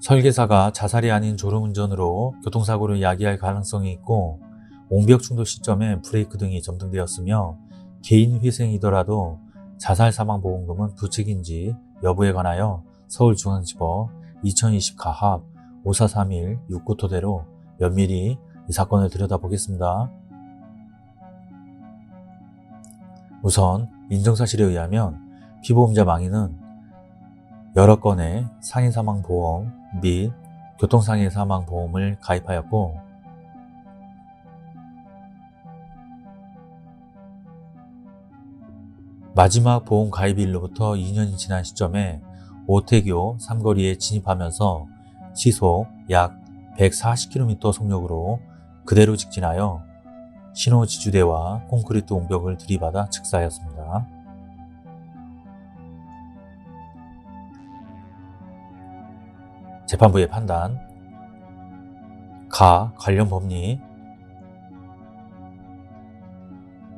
설계사가 자살이 아닌 졸음운전으로 교통사고를 야기할 가능성이 있고 옹벽 충돌 시점에 브레이크 등이 점등되었으며 개인 희생이더라도 자살 사망보험금은 부책인지 여부에 관하여 서울중앙지법 2020 가합 5431 6구 토대로 면밀히 이 사건을 들여다보겠습니다. 우선 인정사실에 의하면 피보험자 망인은 여러 건의 상해사망보험 및 교통상해사망보험을 가입하였고 마지막 보험 가입일로부터 2년이 지난 시점에 오태교 삼거리에 진입하면서 시속 약 140km 속력으로 그대로 직진하여 신호지주대와 콘크리트 옹벽을 들이받아 즉사하였습니다. 재판부의 판단. 관련 법리.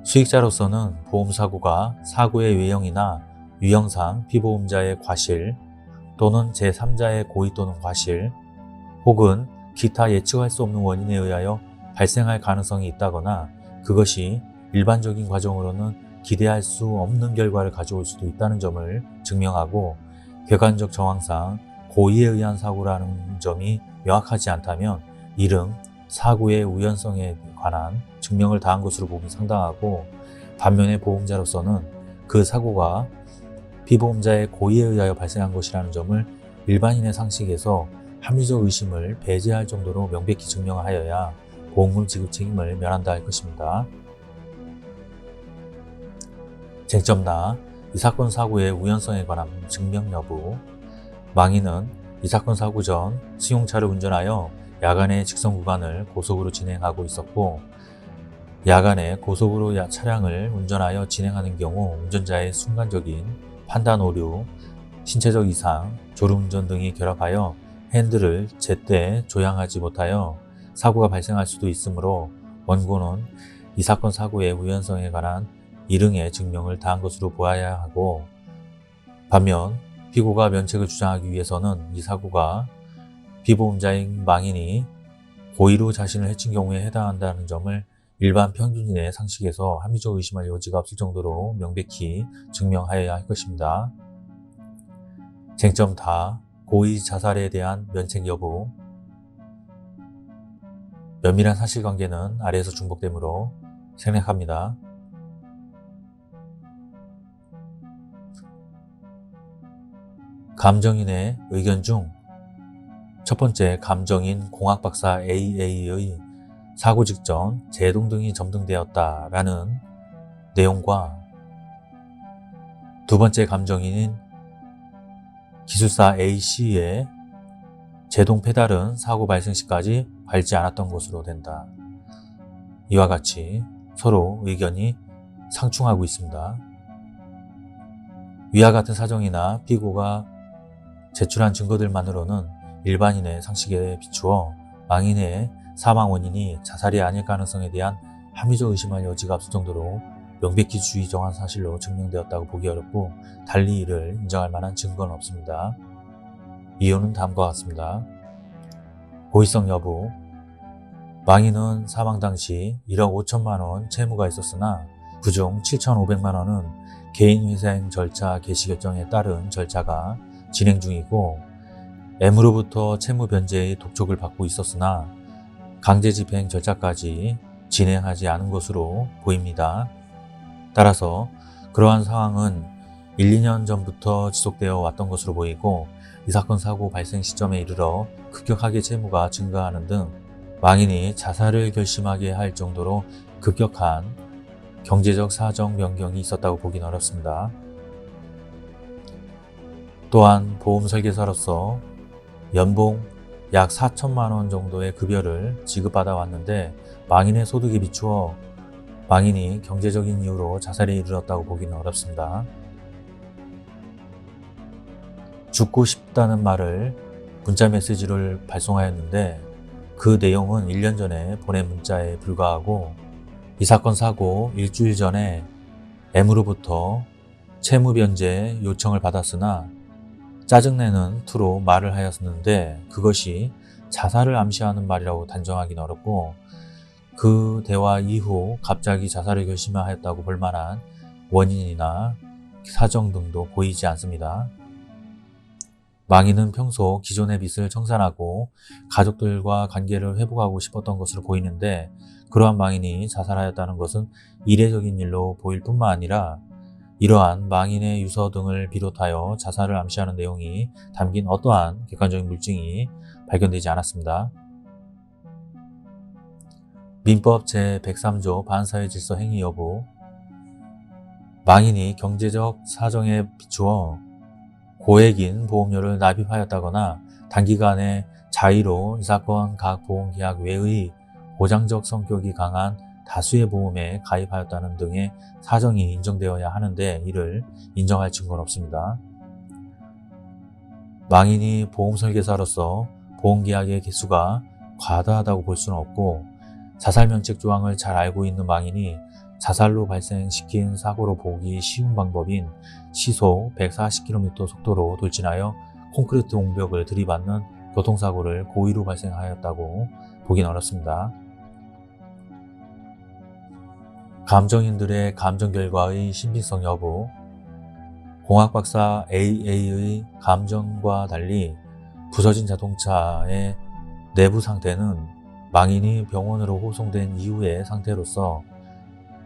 수익자로서는 보험사고가 사고의 외형이나 유형상 피보험자의 과실 또는 제3자의 고의 또는 과실 혹은 기타 예측할 수 없는 원인에 의하여 발생할 가능성이 있다거나 그것이 일반적인 과정으로는 기대할 수 없는 결과를 가져올 수도 있다는 점을 증명하고 객관적 정황상 고의에 의한 사고라는 점이 명확하지 않다면 이른 사고의 우연성에 관한 증명을 다한 것으로 보기 상당하고 반면에 보험자로서는 그 사고가 피보험자의 고의에 의하여 발생한 것이라는 점을 일반인의 상식에서 합리적 의심을 배제할 정도로 명백히 증명하여야 보험금 지급 책임을 면한다 할 것입니다. 쟁점나 이 사건 사고의 우연성에 관한 증명 여부. 망인은 이 사건 사고 전 승용차를 운전하여 야간에 직선 구간을 고속으로 진행하고 있었고 야간에 고속으로 차량을 운전하여 진행하는 경우 운전자의 순간적인 판단 오류, 신체적 이상, 졸음운전 등이 결합하여 핸들을 제때 조향하지 못하여 사고가 발생할 수도 있으므로 원고는 이 사건 사고의 우연성에 관한 일응의 증명을 다한 것으로 보아야 하고 반면 피고가 면책을 주장하기 위해서는 이 사고가 피보험자인 망인이 고의로 자신을 해친 경우에 해당한다는 점을 일반 평균인의 상식에서 합리적 의심할 여지가 없을 정도로 명백히 증명하여야 할 것입니다. 쟁점 고의 자살에 대한 면책 여부. 면밀한 사실관계는 아래에서 중복되므로 생략합니다. 감정인의 의견 중 첫 번째 감정인 공학박사 AA의 사고 직전 제동 등이 점등되었다라는 내용과 두 번째 감정인인 기술사 A씨의 제동 페달은 사고 발생 시까지 밟지 않았던 것으로 된다. 이와 같이 서로 의견이 상충하고 있습니다. 위와 같은 사정이나 피고가 제출한 증거들만으로는 일반인의 상식에 비추어 망인의 사망 원인이 자살이 아닐 가능성에 대한 합리적 의심할 여지가 없을 정도로 명백히 주의정한 사실로 증명되었다고 보기 어렵고 달리 이를 인정할 만한 증거는 없습니다. 이유는 다음과 같습니다. 고의성 여부. 망인은 사망 당시 1억 5천만 원 채무가 있었으나 그중 7,500만 원은 개인회생 절차 개시 결정에 따른 절차가 진행 중이고 M으로부터 채무 변제의 독촉을 받고 있었으나 강제집행 절차까지 진행하지 않은 것으로 보입니다. 따라서 그러한 상황은 1, 2년 전부터 지속되어 왔던 것으로 보이고 이 사건 사고 발생 시점에 이르러 급격하게 채무가 증가하는 등 망인이 자살을 결심하게 할 정도로 급격한 경제적 사정 변경이 있었다고 보기는 어렵습니다. 또한 보험 설계사로서 연봉 약 4천만 원 정도의 급여를 지급받아 왔는데 망인의 소득에 비추어 망인이 경제적인 이유로 자살에 이르렀다고 보기는 어렵습니다. 죽고 싶다는 말을 문자 메시지를 발송하였는데 그 내용은 1년 전에 보낸 문자에 불과하고 이 사건 사고 일주일 전에 M으로부터 채무 변제 요청을 받았으나 짜증내는 투로 말을 하였는데 그것이 자살을 암시하는 말이라고 단정하기는 어렵고 그 대화 이후 갑자기 자살을 결심하였다고 볼 만한 원인이나 사정 등도 보이지 않습니다. 망인은 평소 기존의 빚을 청산하고 가족들과 관계를 회복하고 싶었던 것으로 보이는데 그러한 망인이 자살하였다는 것은 이례적인 일로 보일 뿐만 아니라 이러한 망인의 유서 등을 비롯하여 자살을 암시하는 내용이 담긴 어떠한 객관적인 물증이 발견되지 않았습니다. 민법 제103조 반사회 질서 행위 여부 망인이 경제적 사정에 비추어 고액인 보험료를 납입하였다거나 단기간에 자의로 이 사건 각 보험계약 외의 보장적 성격이 강한 다수의 보험에 가입하였다는 등의 사정이 인정되어야 하는데 이를 인정할 증거는 없습니다. 망인이 보험설계사로서 보험계약의 개수가 과다하다고 볼 수는 없고 자살면책 조항을 잘 알고 있는 망인이 자살로 발생시킨 사고로 보기 쉬운 방법인 시속 140km 속도로 돌진하여 콘크리트 옹벽을 들이받는 교통사고를 고의로 발생하였다고 보긴 어렵습니다. 감정인들의 감정 결과의 신빙성 여부 공학박사 AA의 감정과 달리 부서진 자동차의 내부 상태는 망인이 병원으로 호송된 이후의 상태로서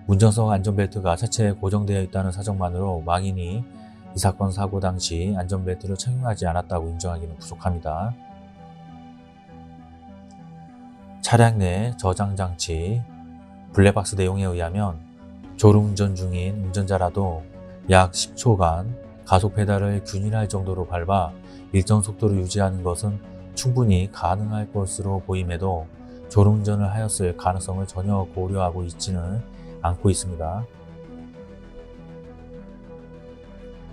운전석 안전벨트가 차체에 고정되어 있다는 사정만으로 망인이 이 사건 사고 당시 안전벨트를 착용하지 않았다고 인정하기는 부족합니다. 차량 내 저장장치 블랙박스 내용에 의하면 졸음운전 중인 운전자라도 약 10초간 가속 페달을 균일할 정도로 밟아 일정 속도를 유지하는 것은 충분히 가능할 것으로 보임에도 졸음운전을 하였을 가능성을 전혀 고려하고 있지는 않고 있습니다.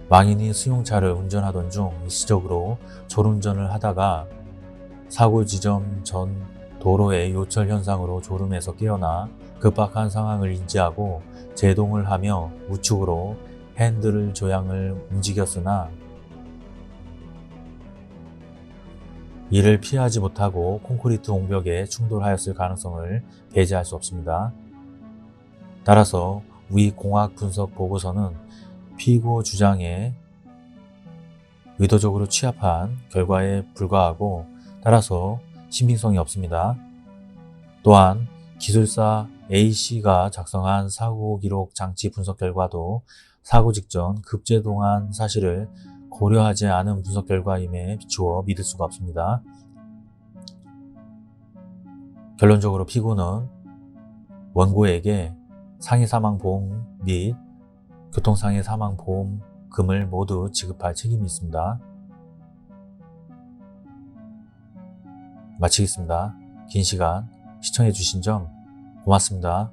망인이 승용차를 운전하던 중 일시적으로 졸음운전을 하다가 사고 지점 전 도로의 요철 현상으로 졸음에서 깨어나 급박한 상황을 인지하고 제동을 하며 우측으로 핸들 조향을 움직였으나 이를 피하지 못하고 콘크리트 옹벽에 충돌하였을 가능성을 배제할 수 없습니다. 따라서 위 공학 분석 보고서는 피고 주장에 의도적으로 취합한 결과에 불과하고 따라서 신빙성이 없습니다. 또한 기술사 A씨가 작성한 사고기록 장치 분석 결과도 사고 직전 급제동한 사실을 고려하지 않은 분석 결과임에 비추어 믿을 수가 없습니다. 결론적으로 피고는 원고에게 상해 사망보험 및 교통상해 사망보험금을 모두 지급할 책임이 있습니다. 마치겠습니다. 긴 시간 시청해 주신 점 고맙습니다.